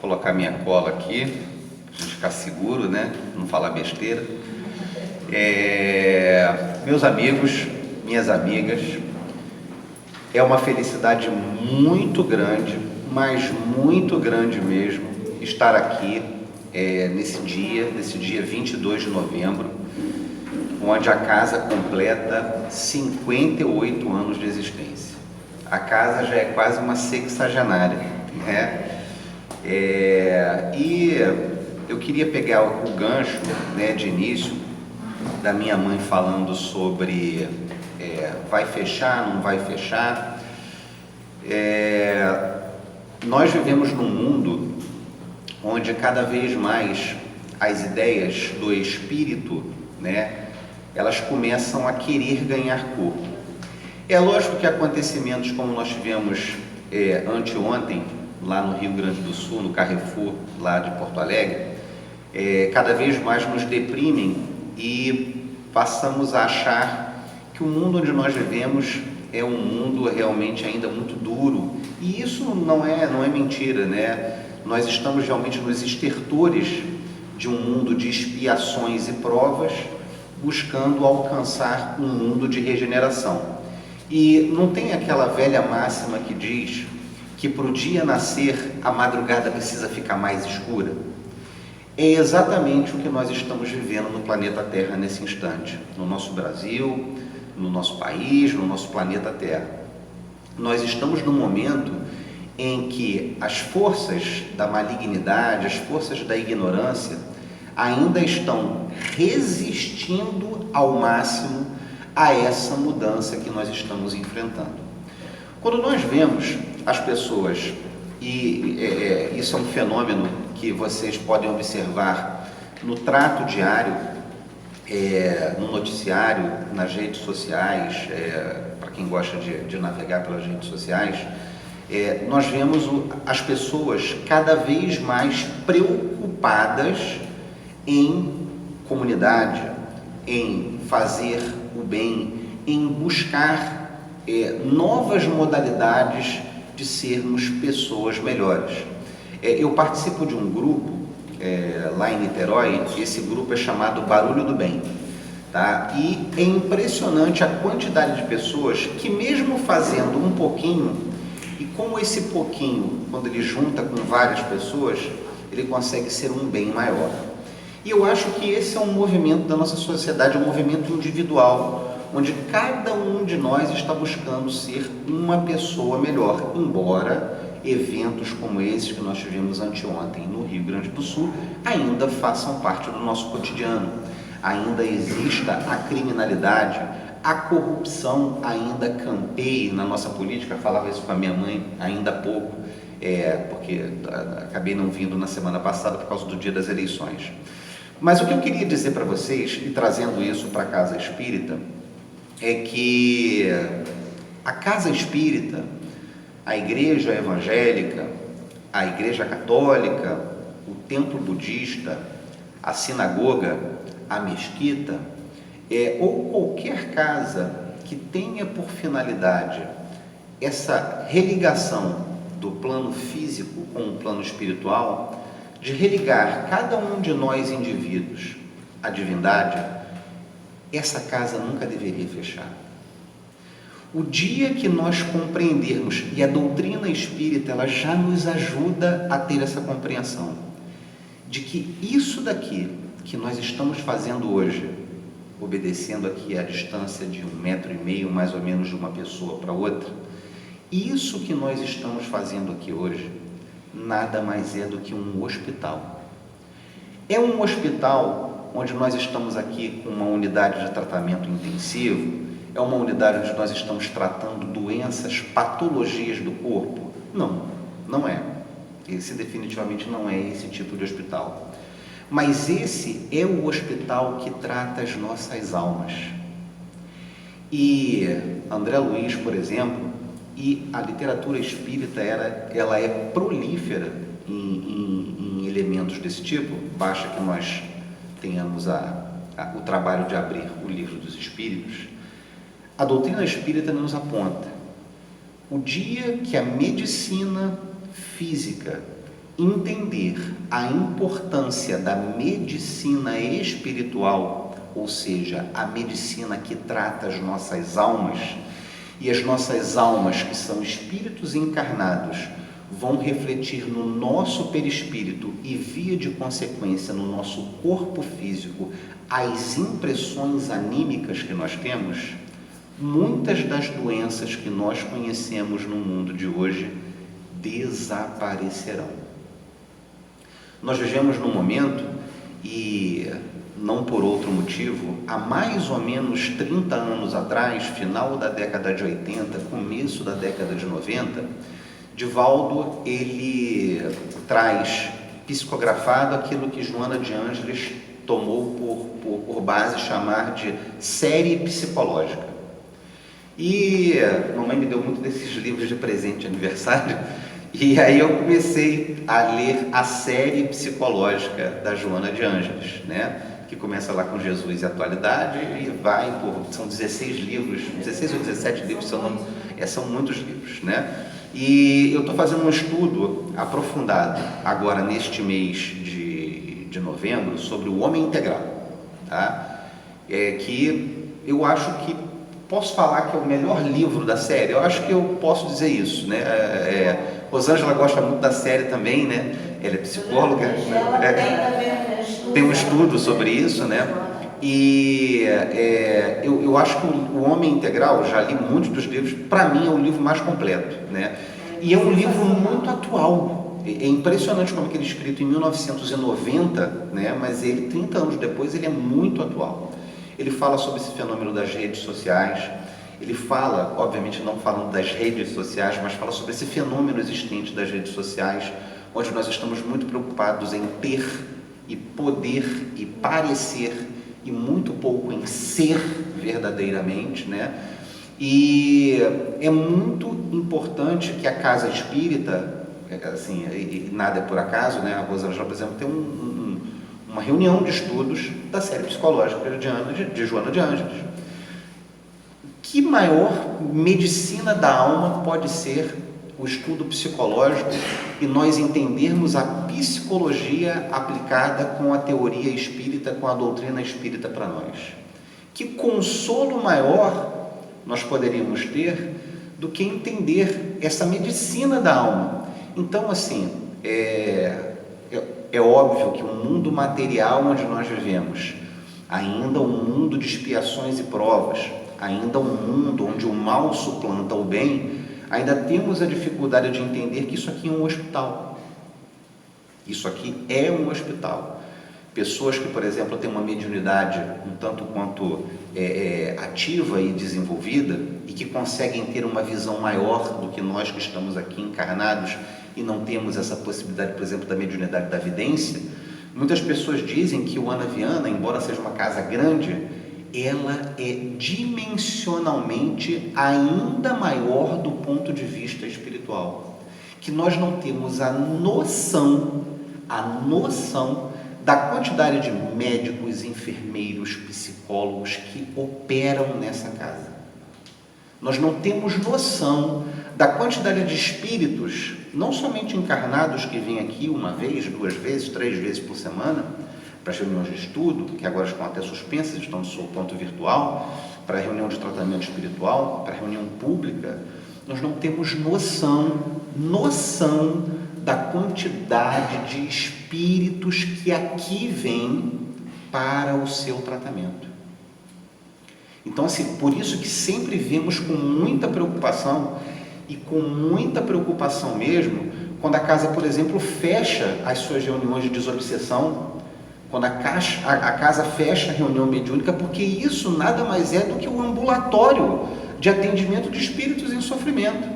Colocar minha cola aqui, pra gente ficar seguro, né? Não falar besteira. Meus amigos, minhas amigas, é uma felicidade muito grande, mas muito grande mesmo, estar aqui nesse dia 22 de novembro, onde a casa completa 58 anos de existência. A casa já é quase uma sexagenária, né? E eu queria pegar o gancho, né, de início, da minha mãe falando sobre vai fechar, não vai fechar. Nós vivemos num mundo onde cada vez mais as ideias do espírito, né, elas começam a querer ganhar corpo. É lógico que acontecimentos como nós tivemos anteontem, lá no Rio Grande do Sul, no Carrefour, lá de Porto Alegre, cada vez mais nos deprimem e passamos a achar que o mundo onde nós vivemos é um mundo realmente ainda muito duro. E isso não é mentira, né? Nós estamos realmente nos estertores de um mundo de expiações e provas, buscando alcançar um mundo de regeneração. E não tem aquela velha máxima que diz que para o dia nascer, a madrugada precisa ficar mais escura? É exatamente o que nós estamos vivendo no planeta Terra nesse instante, no nosso Brasil, no nosso país, no nosso planeta Terra. Nós estamos num momento em que as forças da malignidade, as forças da ignorância, ainda estão resistindo ao máximo a essa mudança que nós estamos enfrentando. Quando nós vemos as pessoas, e isso é um fenômeno que vocês podem observar no trato diário, no noticiário, nas redes sociais, para quem gosta de navegar pelas redes sociais, nós vemos as pessoas cada vez mais preocupadas em comunidade, em fazer o bem, em buscar novas modalidades de sermos pessoas melhores. Eu participo de um grupo lá em Niterói. Esse grupo é chamado Barulho do Bem, tá? E é impressionante a quantidade de pessoas que, mesmo fazendo um pouquinho, e como esse pouquinho, quando ele junta com várias pessoas, ele consegue ser um bem maior. E eu acho que esse é um movimento da nossa sociedade, um movimento individual, onde cada um de nós está buscando ser uma pessoa melhor, embora eventos como esses que nós tivemos anteontem no Rio Grande do Sul ainda façam parte do nosso cotidiano. Ainda exista a criminalidade, a corrupção ainda campeie na nossa política. Eu falava isso com a minha mãe ainda há pouco, porque acabei não vindo na semana passada por causa do dia das eleições. Mas o que eu queria dizer para vocês, e trazendo isso para a Casa Espírita, é que a Casa Espírita, a Igreja Evangélica, a Igreja Católica, o Templo Budista, a Sinagoga, a Mesquita, ou qualquer casa que tenha por finalidade essa religação do plano físico com o plano espiritual, de religar cada um de nós indivíduos à divindade, essa casa nunca deveria fechar. O dia que nós compreendermos, e a doutrina espírita ela já nos ajuda a ter essa compreensão, de que isso daqui que nós estamos fazendo hoje, obedecendo aqui a distância de 1,5 metro mais ou menos de uma pessoa para outra, isso que nós estamos fazendo aqui hoje, nada mais é do que um hospital. É um hospital onde nós estamos aqui com uma unidade de tratamento intensivo, é uma unidade onde nós estamos tratando doenças, patologias do corpo? Não, não é. Esse definitivamente não é esse tipo de hospital. Mas esse é o hospital que trata as nossas almas. E André Luiz, por exemplo, e a literatura espírita ela é prolífera em elementos desse tipo. Basta que nós tenhamos o trabalho de abrir o Livro dos Espíritos. A doutrina espírita nos aponta o dia que a medicina física entender a importância da medicina espiritual, ou seja, a medicina que trata as nossas almas, e as nossas almas, que são espíritos encarnados, vão refletir no nosso perispírito e, via de consequência, no nosso corpo físico, as impressões anímicas que nós temos, muitas das doenças que nós conhecemos no mundo de hoje desaparecerão. Nós vivemos num momento, e não por outro motivo, há mais ou menos 30 anos atrás, final da década de 80, começo da década de 90, Divaldo, ele traz psicografado aquilo que Joana de Ângeles tomou por base chamar de série psicológica. E mamãe me deu muito desses livros de presente de aniversário, e aí eu comecei a ler a série psicológica da Joana de Ângeles, né? Que começa lá com Jesus e a Atualidade e vai são 16 livros, 16 ou 17 livros, são muitos livros, né? E eu estou fazendo um estudo aprofundado agora neste mês de novembro sobre o homem integral, tá? Que eu acho que posso falar que é o melhor livro da série. Eu acho que eu posso dizer isso, né? Rosângela gosta muito da série também, né? Ela é psicóloga, tem um estudo sobre isso, né? E eu acho que o Homem Integral, já li muitos dos livros, para mim é o livro mais completo, né? E é um livro muito atual. É impressionante como ele é escrito em 1990, né? Mas ele, 30 anos depois, ele é muito atual. Ele fala sobre esse fenômeno das redes sociais. Ele fala, obviamente não falando das redes sociais, mas fala sobre esse fenômeno existente das redes sociais, onde nós estamos muito preocupados em ter e poder e parecer, e muito pouco em ser verdadeiramente, né? E é muito importante que a casa espírita, assim, e nada é por acaso, né? A Rosângela, por exemplo, tem uma reunião de estudos da série psicológica de Joana de Ângeles. Que maior medicina da alma pode ser o estudo psicológico e nós entendermos a psicologia aplicada com a teoria espírita, com a doutrina espírita para nós? Que consolo maior nós poderíamos ter do que entender essa medicina da alma? Então, assim, é óbvio que o mundo material onde nós vivemos, ainda um mundo de expiações e provas, ainda um mundo onde o mal suplanta o bem, ainda temos a dificuldade de entender que isso aqui é um hospital. Isso aqui é um hospital. Pessoas que, por exemplo, têm uma mediunidade um tanto quanto ativa e desenvolvida e que conseguem ter uma visão maior do que nós que estamos aqui encarnados e não temos essa possibilidade, por exemplo, da mediunidade da vidência. Muitas pessoas dizem que o Ana Viana, embora seja uma casa grande, ela é dimensionalmente ainda maior do ponto de vista espiritual, que nós não temos a noção da quantidade de médicos, enfermeiros, psicólogos que operam nessa casa. Nós não temos noção da quantidade de espíritos, não somente encarnados, que vêm aqui uma vez, 2 vezes, 3 vezes por semana, para as reuniões de estudo, que agora estão até suspensas, estão no seu ponto virtual, para a reunião de tratamento espiritual, para a reunião pública. Nós não temos noção da quantidade de espíritos que aqui vêm para o seu tratamento. Então, assim, por isso que sempre vemos com muita preocupação, e com muita preocupação mesmo, quando a casa, por exemplo, fecha as suas reuniões de desobsessão, quando a casa fecha a reunião mediúnica, porque isso nada mais é do que um ambulatório de atendimento de espíritos em sofrimento.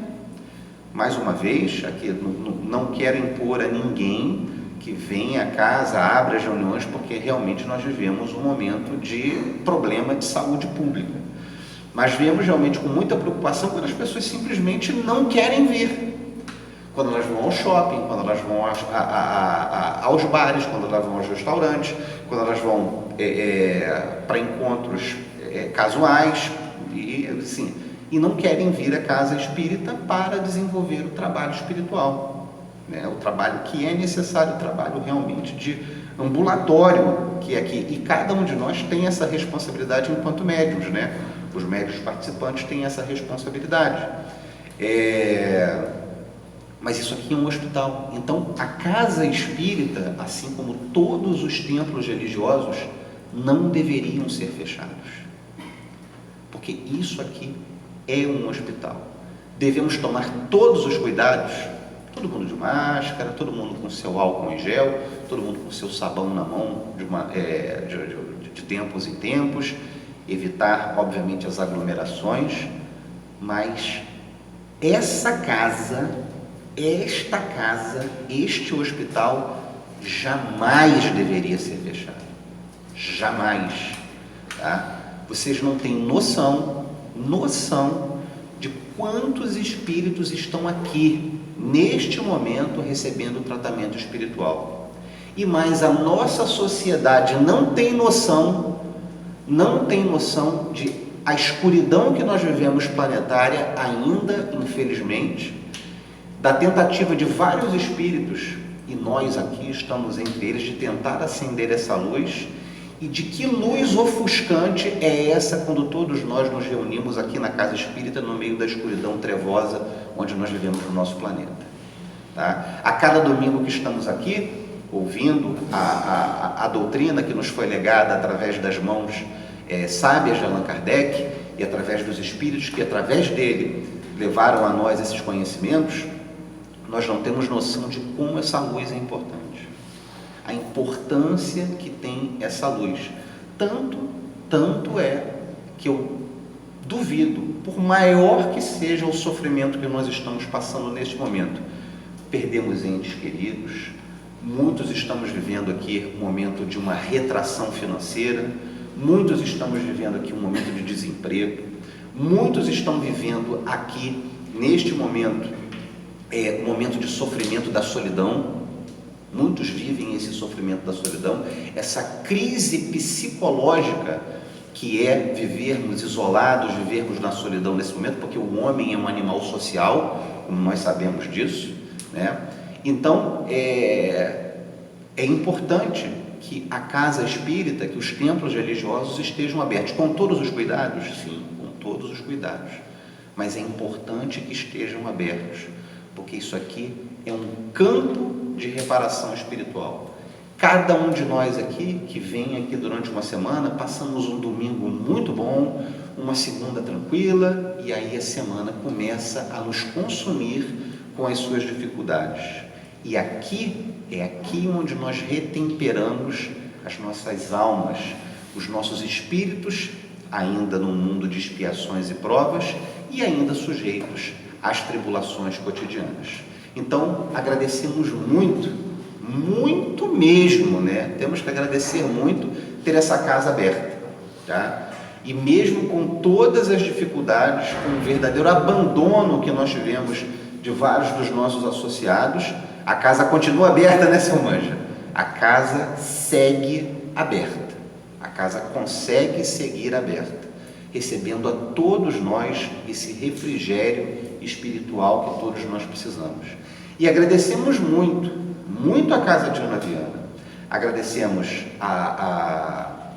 Mais uma vez, aqui não quero impor a ninguém que venha à casa, abra as reuniões, porque realmente nós vivemos um momento de problema de saúde pública. Mas vemos realmente com muita preocupação quando as pessoas simplesmente não querem vir. Quando elas vão ao shopping, quando elas vão aos bares, quando elas vão aos restaurantes, quando elas vão para encontros casuais, e não querem vir à casa espírita para desenvolver o trabalho espiritual, né? O trabalho que é necessário, o trabalho realmente de ambulatório que é aqui, e cada um de nós tem essa responsabilidade enquanto médiuns, né? Os médiuns participantes têm essa responsabilidade. Mas isso aqui é um hospital. Então, a casa espírita, assim como todos os templos religiosos, não deveriam ser fechados. Porque isso aqui é um hospital. Devemos tomar todos os cuidados, todo mundo de máscara, todo mundo com seu álcool em gel, todo mundo com seu sabão na mão de tempos em tempos, evitar, obviamente, as aglomerações, mas esta casa, este hospital jamais deveria ser fechado. Jamais. Tá? Vocês não têm noção de quantos espíritos estão aqui, neste momento, recebendo tratamento espiritual. E mais, a nossa sociedade não tem noção de a escuridão que nós vivemos planetária ainda, infelizmente, da tentativa de vários espíritos, e nós aqui estamos entre eles, de tentar acender essa luz. E de que luz ofuscante é essa quando todos nós nos reunimos aqui na Casa Espírita, no meio da escuridão trevosa onde nós vivemos no nosso planeta? Tá? A cada domingo que estamos aqui, ouvindo a doutrina que nos foi legada através das mãos sábias de Allan Kardec e através dos espíritos que, através dele, levaram a nós esses conhecimentos, nós não temos noção de como essa luz é importante. A importância que tem essa luz. Tanto é que eu duvido, por maior que seja o sofrimento que nós estamos passando neste momento, perdemos entes queridos, muitos estamos vivendo aqui um momento de uma retração financeira, muitos estamos vivendo aqui um momento de desemprego, muitos estão vivendo aqui, neste momento, um momento de sofrimento da solidão. Muitos vivem esse sofrimento da solidão, essa crise psicológica que é vivermos isolados, vivermos na solidão nesse momento, porque o homem é um animal social, como nós sabemos disso, né? Então, é importante que a casa espírita, que os templos religiosos estejam abertos, com todos os cuidados, sim, com todos os cuidados, mas é importante que estejam abertos, porque isso aqui é um campo de reparação espiritual. Cada um de nós aqui, que vem aqui durante uma semana, passamos um domingo muito bom, uma segunda tranquila, e aí a semana começa a nos consumir com as suas dificuldades. E aqui é aqui onde nós retemperamos as nossas almas, os nossos espíritos, ainda no mundo de expiações e provas, e ainda sujeitos às tribulações cotidianas. Então, agradecemos muito mesmo, né? Temos que agradecer muito ter essa casa aberta, tá? E mesmo com todas as dificuldades, com o verdadeiro abandono que nós tivemos de vários dos nossos associados, a casa continua aberta, né, seu Manja? A casa segue aberta, a casa consegue seguir aberta, recebendo a todos nós esse refrigério espiritual que todos nós precisamos. E agradecemos muito a Casa de Ana Viana. Agradecemos a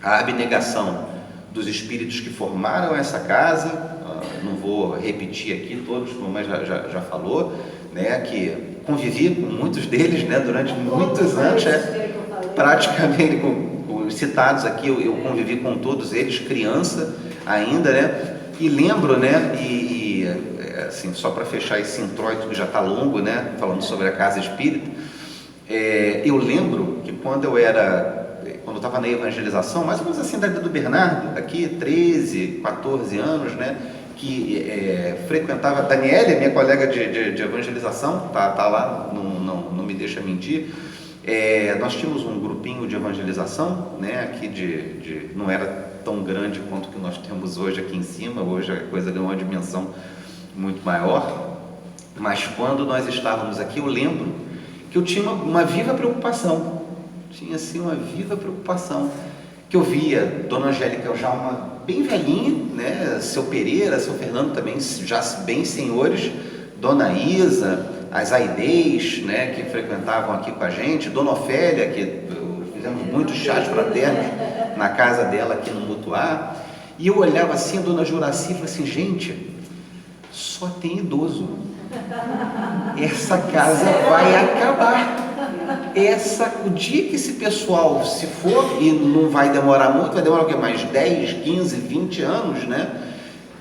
abnegação dos espíritos que formaram essa casa. Não vou repetir aqui todos, como já falou, né, que convivi com muitos deles, né, durante muitos anos, praticamente com os citados aqui, eu convivi com todos eles, criança ainda, né, e lembro, né, assim, só para fechar esse introito que já está longo, né, falando sobre a casa espírita, eu lembro que quando eu estava na evangelização, mais ou menos assim da idade do Bernardo, aqui 13, 14 anos, né, que frequentava, Daniela, minha colega de evangelização, tá lá, não me deixa mentir, nós tínhamos um grupinho de evangelização, né, aqui não era tão grande quanto que nós temos hoje aqui em cima, hoje a coisa deu uma dimensão muito maior, mas quando nós estávamos aqui, eu lembro que eu tinha uma viva preocupação, que eu via Dona Angélica já bem velhinha, né, seu Pereira, seu Fernando também já bem senhores, Dona Isa, as Aidês, né, que frequentavam aqui com a gente, Dona Ofélia, que fizemos muitos chás fraternos na casa dela aqui no Mutuá, e eu olhava assim, a Dona Juraci, e falei assim, gente, só tem idoso, essa casa vai acabar. O dia que esse pessoal se for, e não vai demorar muito, vai demorar o quê? Mais 10, 15, 20 anos, né?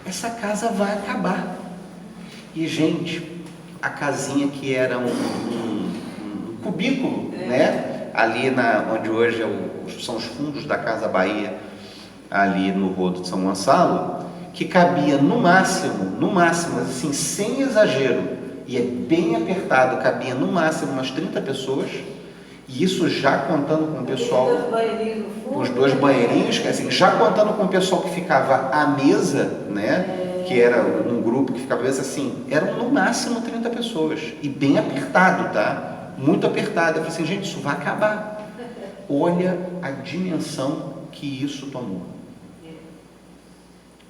Essa casa vai acabar. E, gente, a casinha que era um cubículo, né? Ali onde hoje são os fundos da Casa Bahia, ali no Rodo de São Gonçalo, que cabia no máximo, assim, sem exagero, e é bem apertado, cabia no máximo umas 30 pessoas, e isso já contando com o pessoal, os 2 banheirinhos, assim, já contando com o pessoal que ficava à mesa, né, que era um grupo que ficava à mesa, assim, eram no máximo 30 pessoas, e bem apertado, tá? Muito apertado. Eu falei assim, gente, isso vai acabar. Olha a dimensão que isso tomou.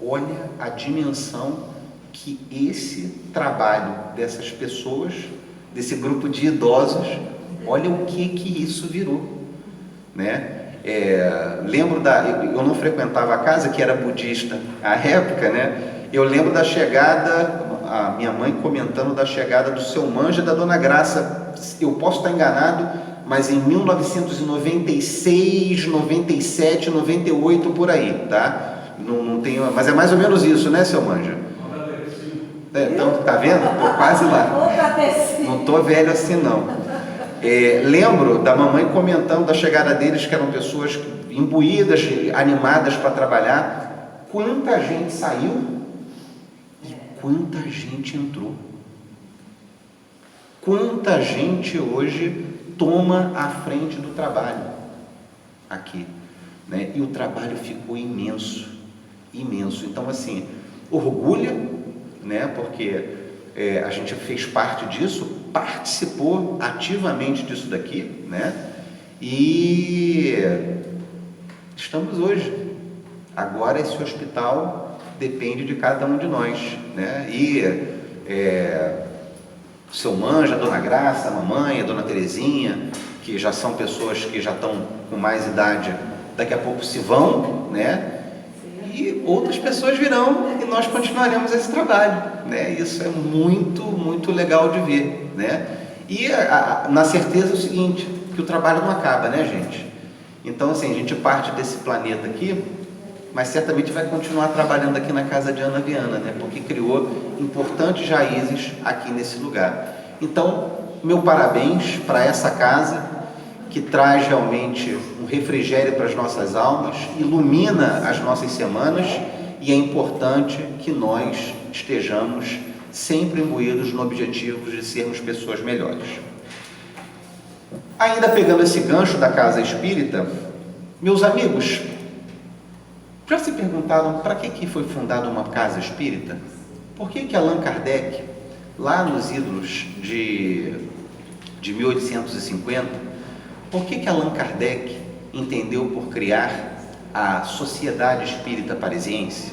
Olha a dimensão que esse trabalho dessas pessoas, desse grupo de idosos, olha o que isso virou, né? Lembro eu não frequentava a casa, que era budista à época, né? Eu lembro da chegada, a minha mãe comentando da chegada do Seu Manja e da Dona Graça. Eu posso estar enganado, mas em 1996, 97, 98, por aí, tá? Não tenho, mas é mais ou menos isso, né, Seu Manja? Então, tá vendo? Tô quase lá. Não tô velho assim, não. Lembro da mamãe comentando da chegada deles, que eram pessoas imbuídas, animadas para trabalhar. Quanta gente saiu e quanta gente entrou. Quanta gente hoje toma a frente do trabalho aqui, né? E o trabalho ficou imenso, imenso. Então, assim, orgulha, né? Porque a gente fez parte disso, participou ativamente disso daqui, né? E estamos hoje. Agora esse hospital depende de cada um de nós, né? E o Seu Manja, a Dona Graça, a mamãe, a Dona Terezinha, que já são pessoas que já estão com mais idade, daqui a pouco se vão, né? E outras pessoas virão e nós continuaremos esse trabalho, né? Isso é muito, muito legal de ver, né? E na certeza o seguinte, que o trabalho não acaba, né, gente? Então, assim, a gente parte desse planeta aqui, mas certamente vai continuar trabalhando aqui na casa de Ana Viana, né? Porque criou importantes raízes aqui nesse lugar. Então, meu parabéns para essa casa, que traz realmente um refrigério para as nossas almas, ilumina as nossas semanas, e é importante que nós estejamos sempre imbuídos no objetivo de sermos pessoas melhores. Ainda pegando esse gancho da casa espírita, meus amigos, já se perguntaram para que foi fundada uma casa espírita? Por que Allan Kardec, lá nos idos de 1850, por que Allan Kardec entendeu por criar a Sociedade Espírita Parisiense?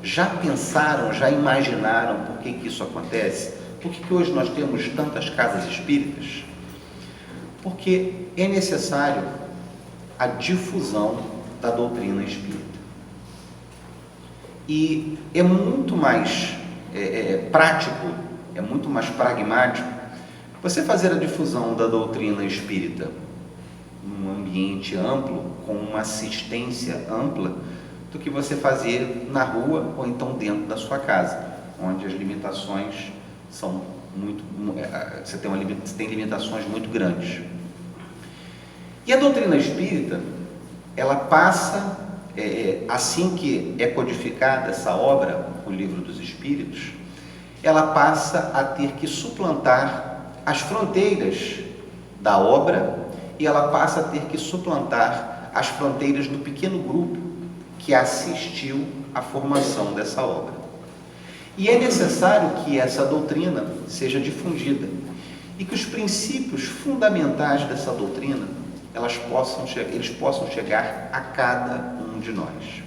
Já pensaram, já imaginaram por que isso acontece? Por que hoje nós temos tantas casas espíritas? Porque é necessário a difusão da doutrina espírita. E é muito mais prático, é muito mais pragmático você fazer a difusão da doutrina espírita num ambiente amplo, com uma assistência ampla, do que você fazer na rua ou então dentro da sua casa, onde as limitações são muito... Você tem limitações muito grandes. E a doutrina espírita, ela passa, assim que é codificada essa obra, o Livro dos Espíritos, ela passa a ter que suplantar as fronteiras da obra, e ela passa a ter que suplantar as fronteiras do pequeno grupo que assistiu à formação dessa obra. E é necessário que essa doutrina seja difundida e que os princípios fundamentais dessa doutrina eles possam chegar a cada um de nós.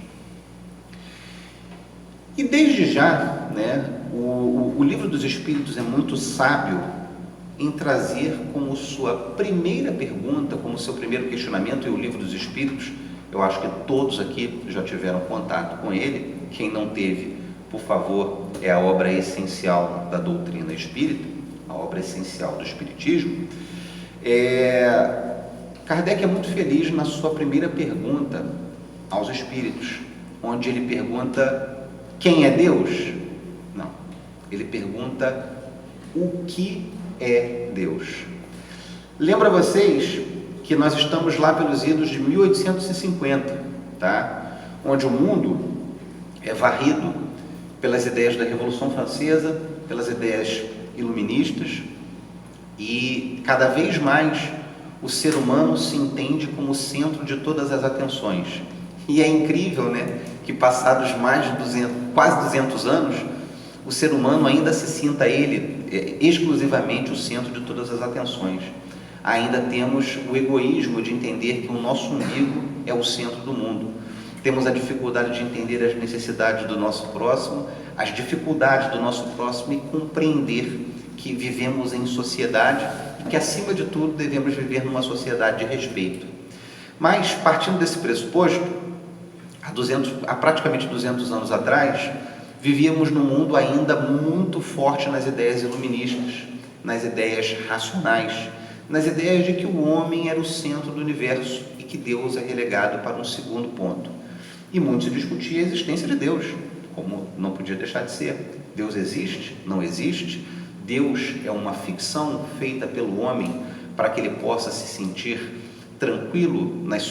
E desde já, né, O Livro dos Espíritos é muito sábio em trazer como sua primeira pergunta, como seu primeiro questionamento, e o Livro dos Espíritos, eu acho que todos aqui já tiveram contato com ele. Quem não teve, por favor, é a obra essencial da doutrina espírita, a obra essencial do Espiritismo. Kardec é muito feliz na sua primeira pergunta aos espíritos, onde ele pergunta: quem é Deus? Não, ele pergunta: o que é Deus? Lembra vocês que nós estamos lá pelos idos de 1850, tá? Onde o mundo é varrido pelas ideias da Revolução Francesa, pelas ideias iluministas, e cada vez mais o ser humano se entende como o centro de todas as atenções. E é incrível, né, que passados mais de quase 200 anos, o ser humano ainda se sinta ele exclusivamente o centro de todas as atenções. Ainda temos o egoísmo de entender que o nosso umbigo é o centro do mundo. Temos a dificuldade de entender as necessidades do nosso próximo, as dificuldades do nosso próximo, e compreender que vivemos em sociedade e que, acima de tudo, devemos viver numa sociedade de respeito. Mas, partindo desse pressuposto, há praticamente 200 anos atrás, vivíamos num mundo ainda muito forte nas ideias iluministas, nas ideias racionais, nas ideias de que o homem era o centro do universo e que Deus é relegado para um segundo ponto. E muito se discutia a existência de Deus, como não podia deixar de ser. Deus existe? Não existe? Deus é uma ficção feita pelo homem para que ele possa se sentir tranquilo nas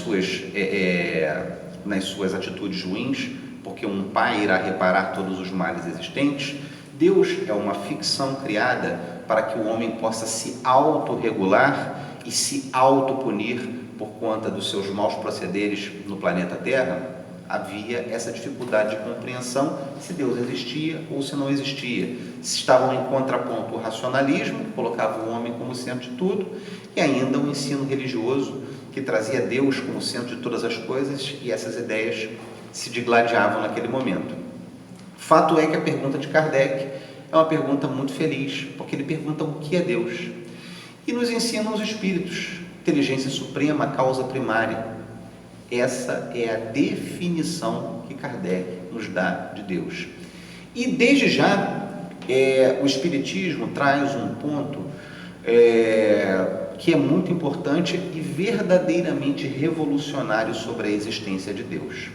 suas atitudes ruins, porque um pai irá reparar todos os males existentes. Deus é uma ficção criada para que o homem possa se autorregular e se autopunir por conta dos seus maus procederes no planeta Terra. Havia essa dificuldade de compreensão se Deus existia ou se não existia. Se estavam em contraponto o racionalismo, que colocava o homem como centro de tudo, e ainda o ensino religioso, que trazia Deus como centro de todas as coisas, e essas ideias se digladiavam naquele momento. Fato é que a pergunta de Kardec é uma pergunta muito feliz, porque ele pergunta o que é Deus. E nos ensinam os espíritos: inteligência suprema, causa primária. Essa é a definição que Kardec nos dá de Deus. E desde já, o Espiritismo traz um ponto que é muito importante e verdadeiramente revolucionário sobre a existência de Deus.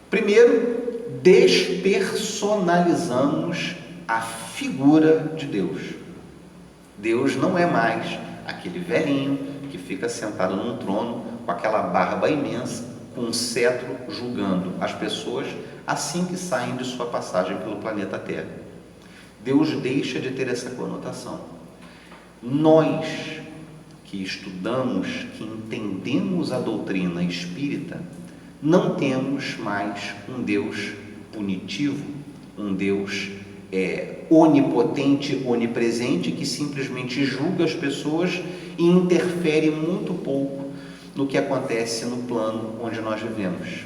Primeiro, despersonalizamos a figura de Deus. Deus não é mais aquele velhinho que fica sentado num trono com aquela barba imensa, com um cetro, julgando as pessoas assim que saem de sua passagem pelo planeta Terra. Deus deixa de ter essa conotação. Nós que estudamos, que entendemos a doutrina espírita, não temos mais um Deus punitivo, um Deus onipotente, onipresente, que simplesmente julga as pessoas e interfere muito pouco no que acontece no plano onde nós vivemos.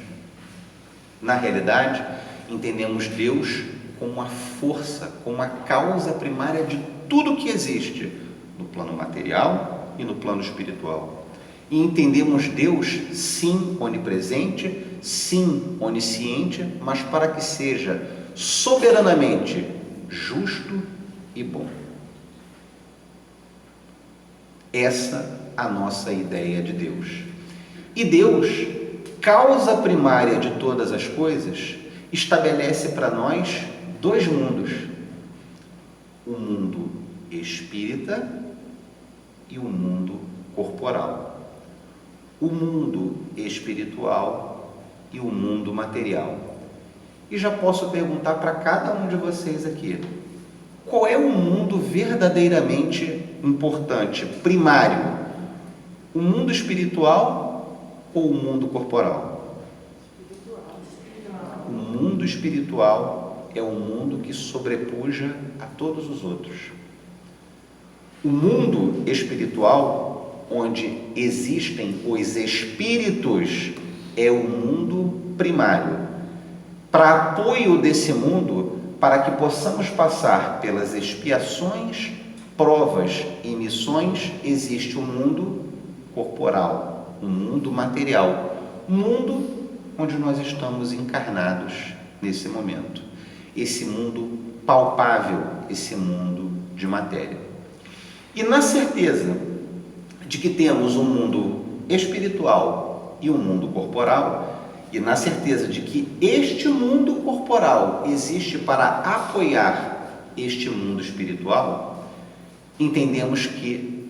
Na realidade, entendemos Deus como a força, como a causa primária de tudo que existe no plano material e no plano espiritual. E entendemos Deus, sim, onipresente, sim, onisciente, mas para que seja soberanamente justo e bom. Essa a nossa ideia de Deus. E Deus, causa primária de todas as coisas, estabelece para nós dois mundos: o mundo espírita e o mundo corporal, o mundo espiritual e o mundo material. E já posso perguntar para cada um de vocês aqui: qual é o mundo verdadeiramente importante, primário? O mundo espiritual ou o mundo corporal? O mundo espiritual é o mundo que sobrepuja a todos os outros. O mundo espiritual, onde existem os espíritos, é o mundo primário. Para apoio desse mundo, para que possamos passar pelas expiações, provas e missões, existe um mundo corporal, um mundo material, um mundo onde nós estamos encarnados nesse momento. Esse mundo palpável, esse mundo de matéria. E na certeza de que temos um mundo espiritual e um mundo corporal, e na certeza de que este mundo corporal existe para apoiar este mundo espiritual, entendemos que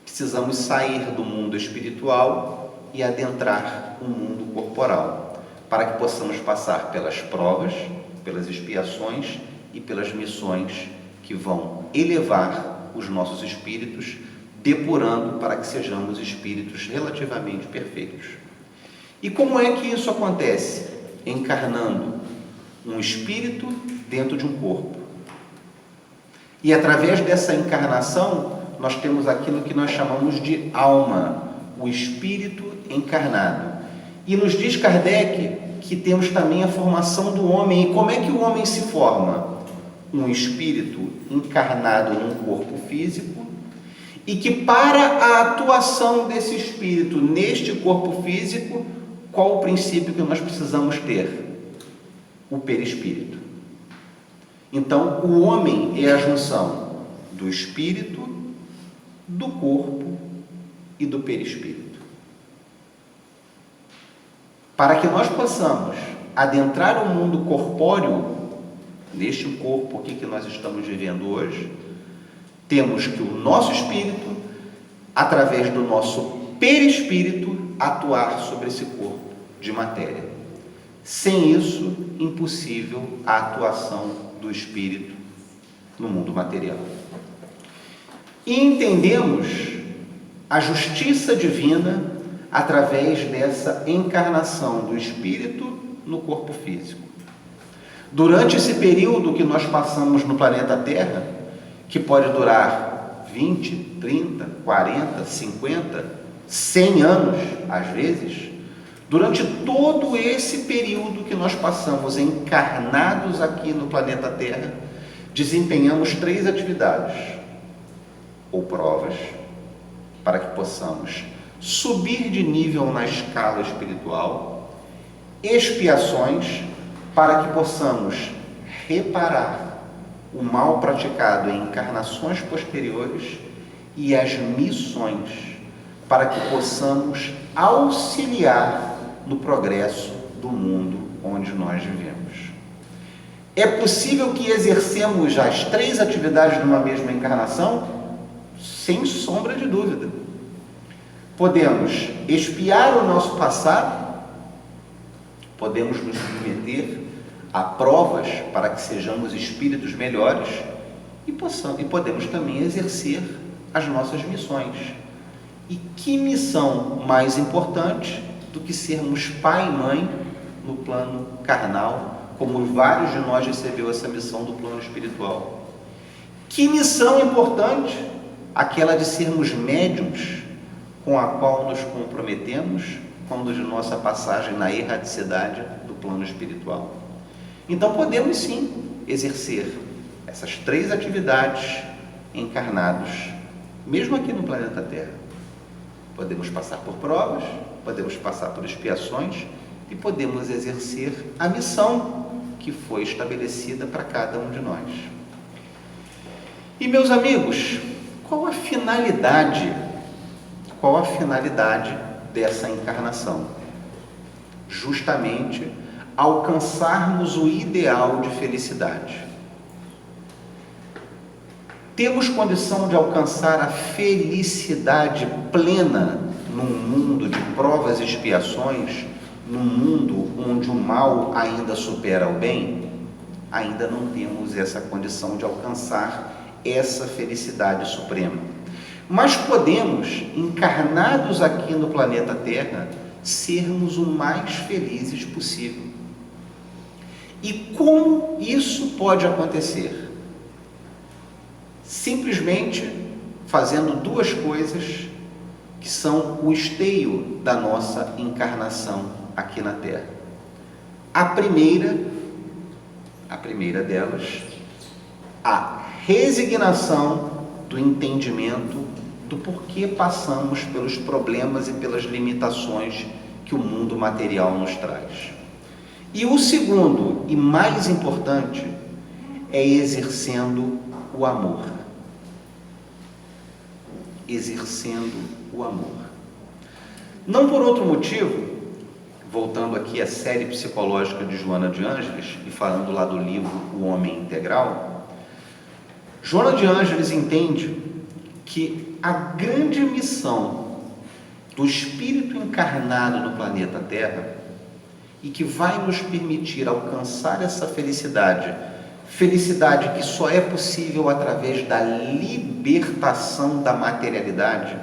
precisamos sair do mundo espiritual e adentrar o mundo corporal, para que possamos passar pelas provas, pelas expiações e pelas missões que vão elevar os nossos espíritos, depurando para que sejamos espíritos relativamente perfeitos. E como é que isso acontece? Encarnando um espírito dentro de um corpo. E através dessa encarnação, nós temos aquilo que nós chamamos de alma, o espírito encarnado. E nos diz Kardec que temos também a formação do homem. E como é que o homem se forma? Um espírito encarnado num corpo físico, e que para a atuação desse espírito neste corpo físico, qual o princípio que nós precisamos ter? O perispírito. Então, o homem é a junção do espírito, do corpo e do perispírito. Para que nós possamos adentrar o mundo corpóreo, neste corpo aqui que nós estamos vivendo hoje, temos que o nosso espírito, através do nosso perispírito, atuar sobre esse corpo de matéria. Sem isso, impossível a atuação do espírito no mundo material. E entendemos a justiça divina através dessa encarnação do espírito no corpo físico. Durante esse período que nós passamos no planeta Terra, que pode durar 20, 30, 40, 50, 100 anos, às vezes, durante todo esse período que nós passamos encarnados aqui no planeta Terra, desempenhamos 3 atividades, ou provas, para que possamos subir de nível na escala espiritual, expiações, para que possamos reparar o mal praticado em encarnações posteriores, e as missões, para que possamos auxiliar no progresso do mundo onde nós vivemos. É possível que exercemos as 3 atividades numa mesma encarnação? Sem sombra de dúvida. Podemos expiar o nosso passado, podemos nos submeter a provas para que sejamos espíritos melhores e podemos também exercer as nossas missões. E que missão mais importante do que sermos pai e mãe no plano carnal, como vários de nós recebeu essa missão do plano espiritual? Que missão importante aquela de sermos médiuns, com a qual nos comprometemos quando de nossa passagem na erraticidade do plano espiritual. Então podemos sim exercer essas 3 atividades encarnados, mesmo aqui no planeta Terra. Podemos passar por provas, podemos passar por expiações e podemos exercer a missão que foi estabelecida para cada um de nós. E meus amigos, qual a finalidade dessa encarnação? Justamente alcançarmos o ideal de felicidade. Temos condição de alcançar a felicidade plena num mundo de provas e expiações, num mundo onde o mal ainda supera o bem? Ainda não temos essa condição de alcançar essa felicidade suprema. Mas podemos, encarnados aqui no planeta Terra, sermos o mais felizes possível. E como isso pode acontecer? Simplesmente fazendo 2 coisas que são o esteio da nossa encarnação aqui na Terra. A primeira A primeira delas, a resignação do entendimento do porquê passamos pelos problemas e pelas limitações que o mundo material nos traz. E o segundo, e mais importante, é exercendo o amor. Exercendo o amor. Não por outro motivo, voltando aqui à série psicológica de Joana de Ângeles e falando lá do livro O Homem Integral, Joana de Ângeles entende que a grande missão do espírito encarnado no planeta Terra e que vai nos permitir alcançar essa felicidade, felicidade que só é possível através da libertação da materialidade.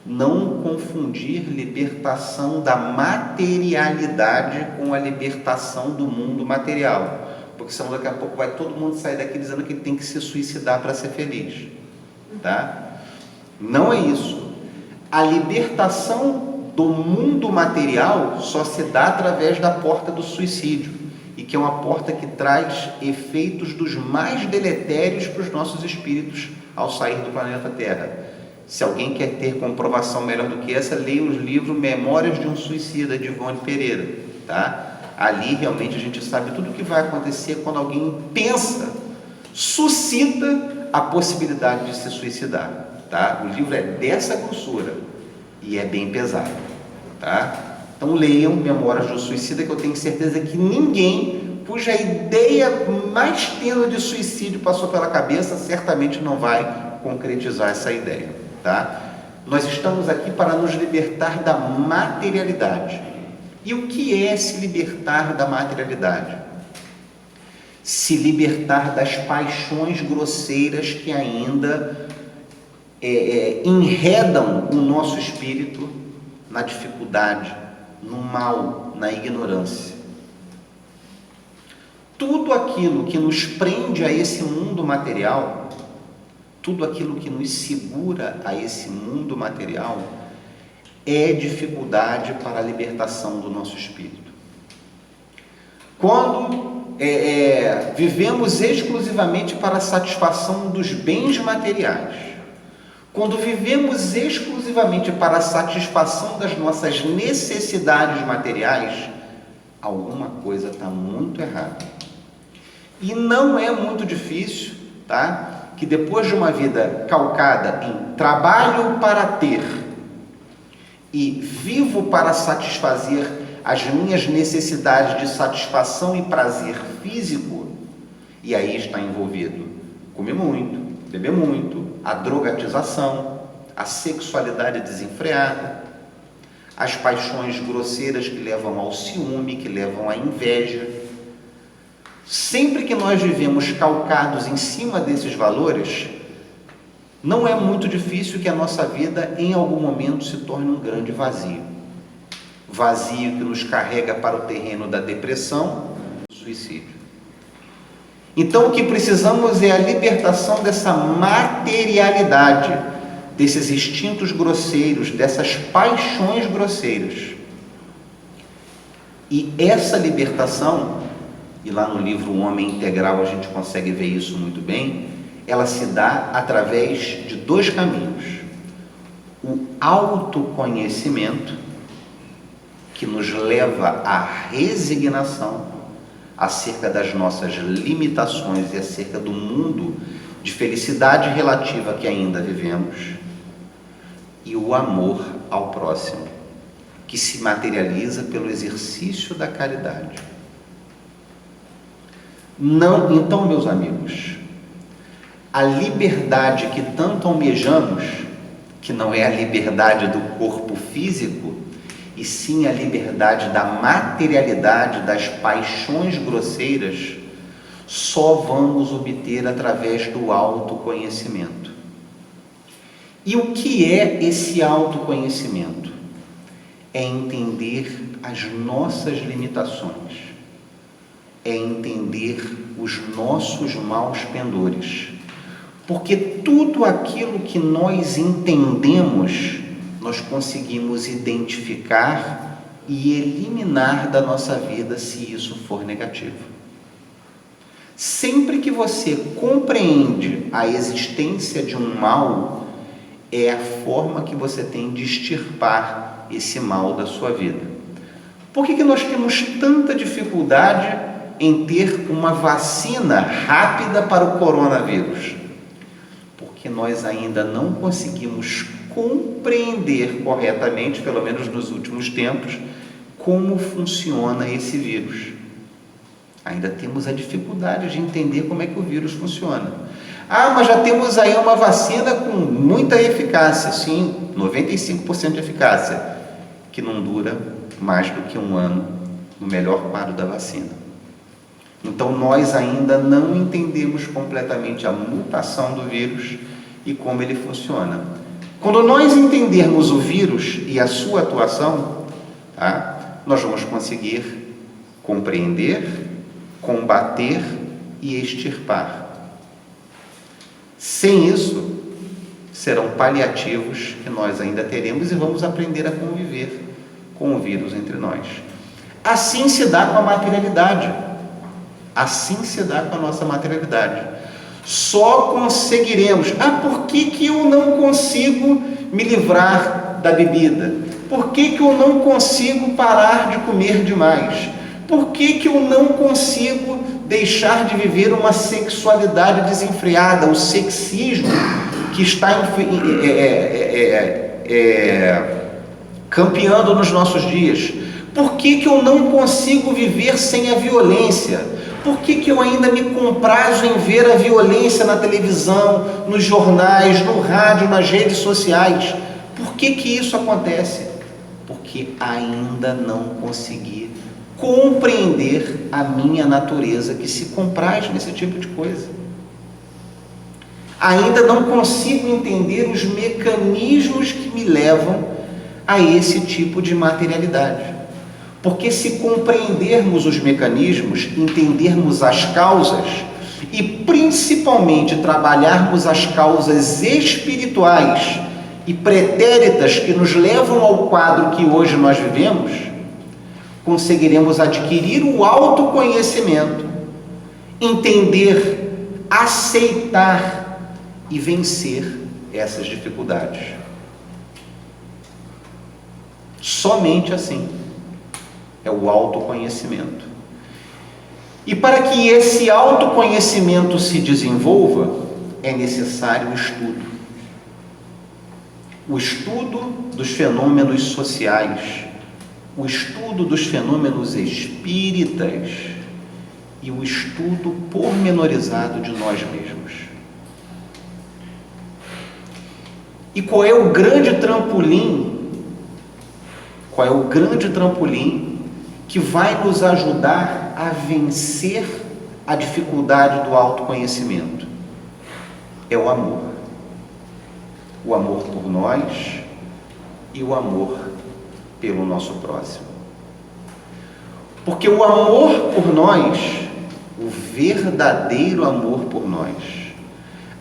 Não confundir libertação da materialidade com a libertação do mundo material, porque senão daqui a pouco vai todo mundo sair daqui dizendo que ele tem que se suicidar para ser feliz, tá? Não é isso. A libertação do mundo material só se dá através da porta do suicídio, e que é uma porta que traz efeitos dos mais deletérios para os nossos espíritos ao sair do planeta Terra. Se alguém quer ter comprovação melhor do que essa, leia os livros Memórias de um Suicida, de Ivone Pereira, tá? Ali realmente a gente sabe tudo o que vai acontecer quando alguém pensa, suscita a possibilidade de se suicidar, tá? O livro é dessa grossura e é bem pesado, tá? Então leiam Memórias de um Suicida, que eu tenho certeza que ninguém cuja ideia mais tênue de suicídio passou pela cabeça certamente não vai concretizar essa ideia. Tá? Nós estamos aqui para nos libertar da materialidade. E o que é se libertar da materialidade? Se libertar das paixões grosseiras que ainda enredam o nosso espírito na dificuldade, no mal, na ignorância. Tudo aquilo que nos prende a esse mundo material, tudo aquilo que nos segura a esse mundo material é dificuldade para a libertação do nosso espírito. Quando vivemos exclusivamente para a satisfação dos bens materiais, quando vivemos exclusivamente para a satisfação das nossas necessidades materiais, alguma coisa está muito errada. E não é muito difícil, tá? Que depois de uma vida calcada em trabalho para ter e vivo para satisfazer as minhas necessidades de satisfação e prazer físico, e aí está envolvido comer muito, beber muito, a drogatização, a sexualidade desenfreada, as paixões grosseiras que levam ao ciúme, que levam à inveja. Sempre que nós vivemos calcados em cima desses valores, não é muito difícil que a nossa vida em algum momento se torne um grande vazio. Vazio que nos carrega para o terreno da depressão e do suicídio. Então o que precisamos é a libertação dessa materialidade, desses instintos grosseiros, dessas paixões grosseiras. E essa libertação, e lá no livro O Homem Integral a gente consegue ver isso muito bem, ela se dá através de dois caminhos. O autoconhecimento, que nos leva à resignação acerca das nossas limitações e acerca do mundo de felicidade relativa que ainda vivemos, e o amor ao próximo, que se materializa pelo exercício da caridade. Não, então, meus amigos, a liberdade que tanto almejamos, que não é a liberdade do corpo físico, e sim a liberdade da materialidade, das paixões grosseiras, só vamos obter através do autoconhecimento. E o que é esse autoconhecimento? É entender as nossas limitações, é entender os nossos maus pendores, porque tudo aquilo que nós entendemos, nós conseguimos identificar e eliminar da nossa vida se isso for negativo. Sempre que você compreende a existência de um mal, é a forma que você tem de extirpar esse mal da sua vida. Por que nós temos tanta dificuldade em ter uma vacina rápida para o coronavírus? Porque nós ainda não conseguimos compreender corretamente, pelo menos nos últimos tempos, como funciona esse vírus. Ainda temos a dificuldade de entender como é que o vírus funciona. Mas já temos aí uma vacina com muita eficácia, sim, 95% de eficácia, que não dura mais do que um ano, no melhor quadro da vacina. Então nós ainda não entendemos completamente a mutação do vírus e como ele funciona. Quando nós entendermos o vírus e a sua atuação, nós vamos conseguir compreender, combater e extirpar. Sem isso, serão paliativos que nós ainda teremos e vamos aprender a conviver com o vírus entre nós. Assim se dá com a materialidade. Assim se dá com a nossa materialidade. Só conseguiremos. Por que eu não consigo me livrar da bebida? Por que eu não consigo parar de comer demais? Por que eu não consigo deixar de viver uma sexualidade desenfreada, o sexismo que está campeando nos nossos dias? Por que eu não consigo viver sem a violência? Por que eu ainda me comprazo em ver a violência na televisão, nos jornais, no rádio, nas redes sociais? Por que isso acontece? Porque ainda não consegui compreender a minha natureza que se compraz nesse tipo de coisa. Ainda não consigo entender os mecanismos que me levam a esse tipo de materialidade. Porque se compreendermos os mecanismos, entendermos as causas e principalmente trabalharmos as causas espirituais e pretéritas que nos levam ao quadro que hoje nós vivemos, conseguiremos adquirir o autoconhecimento, entender, aceitar e vencer essas dificuldades. Somente assim é o autoconhecimento. E para que esse autoconhecimento se desenvolva, é necessário o estudo. O estudo dos fenômenos sociais, o estudo dos fenômenos espíritas e o estudo pormenorizado de nós mesmos. E qual é o grande trampolim? Qual é o grande trampolim que vai nos ajudar a vencer a dificuldade do autoconhecimento? É o amor. O amor por nós e o amor pelo nosso próximo. Porque o amor por nós, o verdadeiro amor por nós,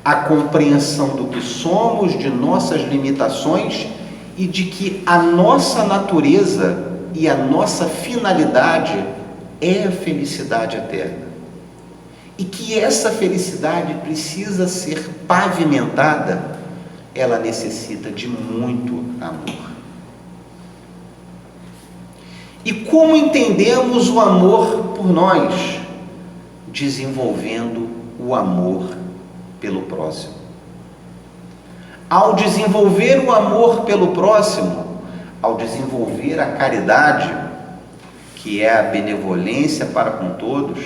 a compreensão do que somos, de nossas limitações e de que a nossa natureza e a nossa finalidade é a felicidade eterna. E que essa felicidade precisa ser pavimentada, ela necessita de muito amor. E como entendemos o amor por nós? Desenvolvendo o amor pelo próximo. Ao desenvolver o amor pelo próximo, ao desenvolver a caridade, que é a benevolência para com todos,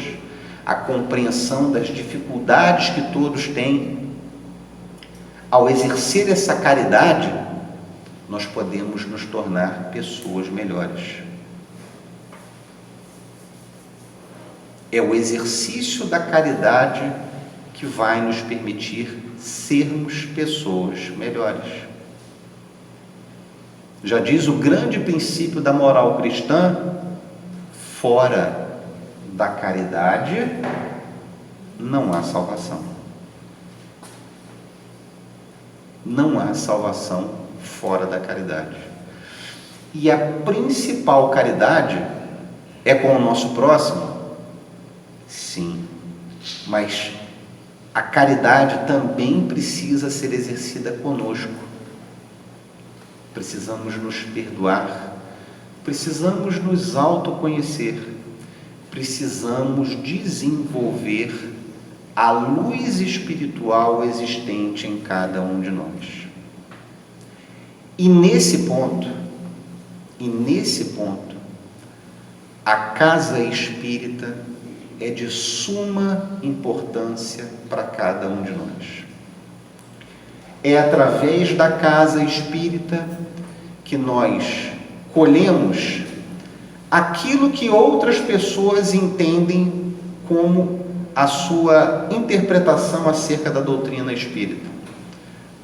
a compreensão das dificuldades que todos têm, ao exercer essa caridade, nós podemos nos tornar pessoas melhores. É o exercício da caridade que vai nos permitir sermos pessoas melhores. Já diz o grande princípio da moral cristã: fora da caridade não há salvação. Não há salvação fora da caridade. E a principal caridade é com o nosso próximo? Sim. mas a caridade também precisa ser exercida conosco. Precisamos nos perdoar, precisamos nos autoconhecer, precisamos desenvolver a luz espiritual existente em cada um de nós. E nesse ponto, a casa espírita é de suma importância para cada um de nós. É através da casa espírita que nós colhemos aquilo que outras pessoas entendem como a sua interpretação acerca da doutrina espírita.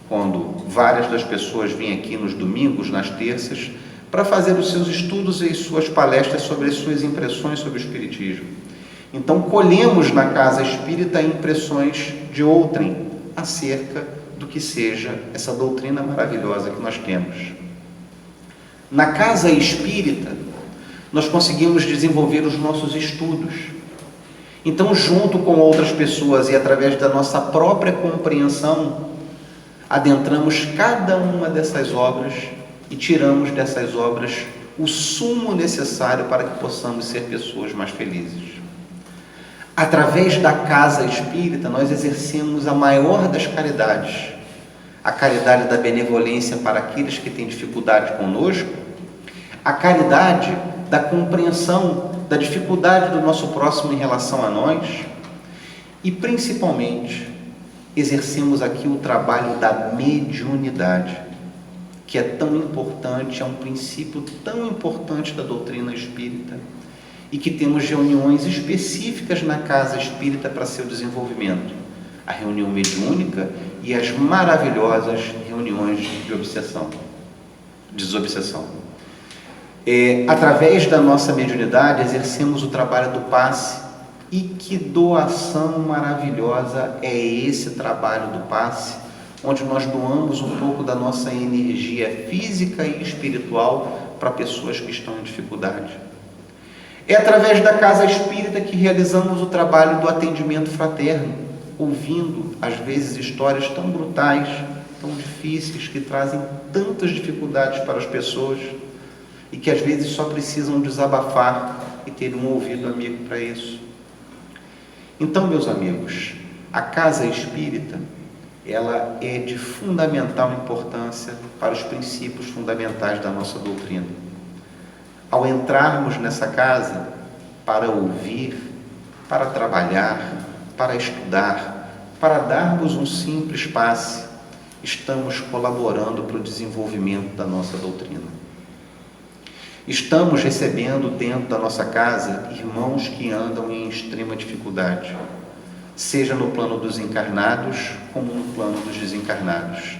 Quando várias das pessoas vêm aqui nos domingos, nas terças, para fazer os seus estudos e suas palestras sobre as suas impressões sobre o espiritismo. Então, colhemos na casa espírita impressões de outrem acerca do que seja essa doutrina maravilhosa que nós temos. Na casa espírita, nós conseguimos desenvolver os nossos estudos. Então, junto com outras pessoas e através da nossa própria compreensão, adentramos cada uma dessas obras e tiramos dessas obras o sumo necessário para que possamos ser pessoas mais felizes. Através da casa espírita, nós exercemos a maior das caridades, a caridade da benevolência para aqueles que têm dificuldade conosco, a caridade da compreensão da dificuldade do nosso próximo em relação a nós e, principalmente, exercemos aqui o trabalho da mediunidade, que é tão importante, é um princípio tão importante da doutrina espírita e que temos reuniões específicas na casa espírita para seu desenvolvimento. A reunião mediúnica e as maravilhosas reuniões de desobsessão. Através da nossa mediunidade, exercemos o trabalho do passe. E que doação maravilhosa é esse trabalho do passe, onde nós doamos um pouco da nossa energia física e espiritual para pessoas que estão em dificuldade. É através da casa espírita que realizamos o trabalho do atendimento fraterno, ouvindo, às vezes, histórias tão brutais, tão difíceis, que trazem tantas dificuldades para as pessoas e que, às vezes, só precisam desabafar e ter um ouvido amigo para isso. Então, meus amigos, a casa espírita, ela é de fundamental importância para os princípios fundamentais da nossa doutrina. Ao entrarmos nessa casa para ouvir, para trabalhar, para estudar, para darmos um simples passe, estamos colaborando para o desenvolvimento da nossa doutrina. Estamos recebendo dentro da nossa casa irmãos que andam em extrema dificuldade, seja no plano dos encarnados como no plano dos desencarnados.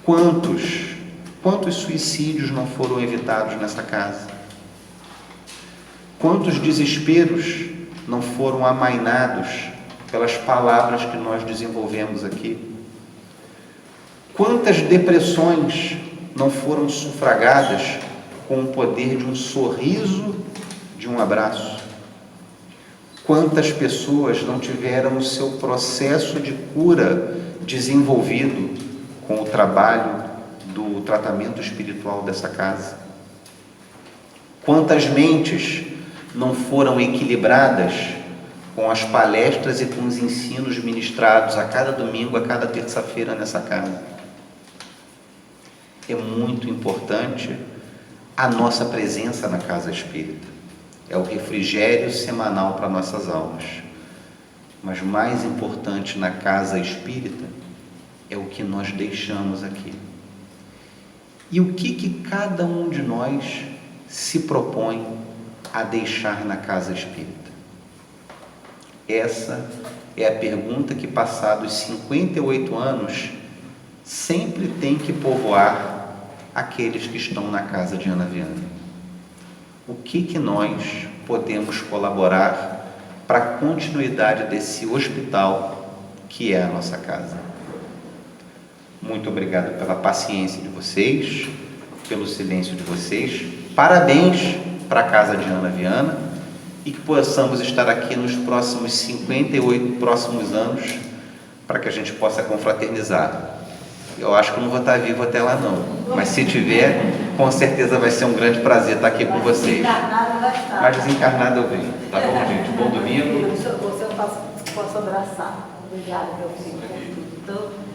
Quantos suicídios não foram evitados nessa casa? Quantos desesperos não foram amainados pelas palavras que nós desenvolvemos aqui? Quantas depressões não foram sufragadas com o poder de um sorriso, de um abraço? Quantas pessoas não tiveram o seu processo de cura desenvolvido com o trabalho do tratamento espiritual dessa casa? Quantas mentes não foram equilibradas com as palestras e com os ensinos ministrados a cada domingo, a cada terça-feira nessa casa? É muito importante a nossa presença na casa espírita. É o refrigério semanal para nossas almas. Mas mais importante na casa espírita é o que nós deixamos aqui. E o que cada um de nós se propõe a deixar na casa espírita? Essa é a pergunta que, passados 58 anos, sempre tem que povoar aqueles que estão na casa de Ana Viana. O que nós podemos colaborar para a continuidade desse hospital que é a nossa casa? Muito obrigado pela paciência de vocês, pelo silêncio de vocês. Parabéns para a casa de Ana Viana e que possamos estar aqui nos próximos 58 próximos anos, para que a gente possa confraternizar. Eu acho que eu não vou estar vivo até lá não, mas se tiver, com certeza vai ser um grande prazer estar aqui com vocês. Mas desencarnado eu venho. Tá bom, gente? Bom domingo. Você eu posso abraçar. Obrigada, meu filho, por tudo.